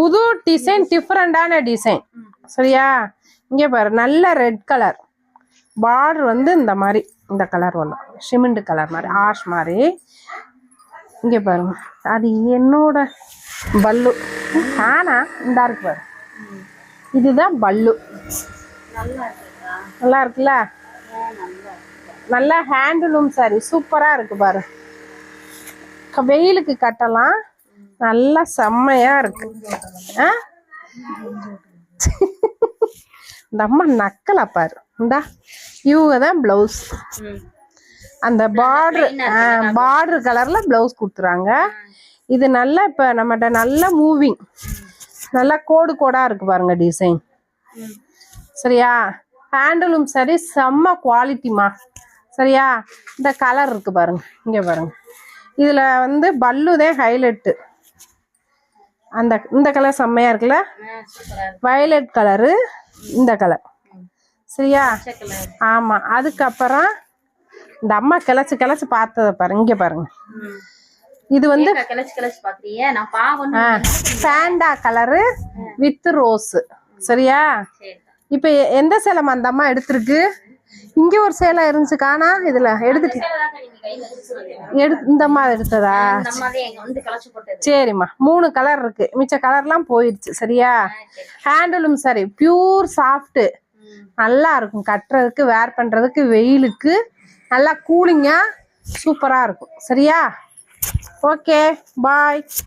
புது டிசைன், டிஃப்ரெண்டான டிசைன். சரியா? இங்கே பாரு, நல்ல ரெட் கலர் பார்டர் வந்து இந்த மாதிரி, இந்த கலர் ஒன்றும் சிமெண்ட் கலர் மாதிரி, ஆஷ் மாதிரி. இங்கே பாருங்க, அது என்னோட பல்லு. ஆனா இந்த இருக்கு பாரு, இதுதான் பல்லு. நல்லா இருக்குல்ல? நல்லா ஹேண்ட்லூம் சாரி, சூப்பரா இருக்கு பாரு. வெயிலுக்கு கட்டலாம், நல்லா செம்மையா இருக்கு. இந்த அம்மா நக்கலா பாரு. இந்தா இவங்க தான் பிளவுஸ். அந்த பார்டர் கலர்ல பிளவுஸ் கொடுத்துறாங்க. இது நல்லா இப்ப நம்மகிட்ட நல்ல மூவிங், நல்லா கோடு கோடா இருக்கு பாருங்க டிசைன். சரியா? ஹேண்டலூம் சரி, செம்ம குவாலிட்டிமா. சரியா? இந்த கலர் இருக்கு பாருங்க, இங்க பாருங்க. இதுல வந்து பல்லுதே ஹைலைட்டு. அந்த இந்த கலர் செம்மையா இருக்குல்ல? வயலட் கலரு, இந்த கலர். சரியா? ஆமா. அதுக்கப்புறம் இந்த அம்மா கிளச்சு கிளச்சு பார்த்தத பாருங்க, இங்க பாருங்க. இது வந்து சாண்டா கலரு வித் ரோஸ். சரியா? இப்ப எந்த சேலம் அந்த அம்மா எடுத்திருக்கு? இங்க ஒரு சேலை இருந்துச்சு, காணா. இதுல எடுத்துட்டு இந்த அம்மா எடுத்ததா? சரிம்மா, 3 கலர் இருக்கு, மிச்ச கலர்லாம் போயிடுச்சு. சரியா? ஹேண்டலூம் சரி, பியூர் சாஃப்ட், நல்லா இருக்கும் கட்டுறதுக்கு, வேர் பண்றதுக்கு, வெயிலுக்கு நல்லா கூலிங்கா சூப்பரா இருக்கும். சரியா? ஓகே, பாய்.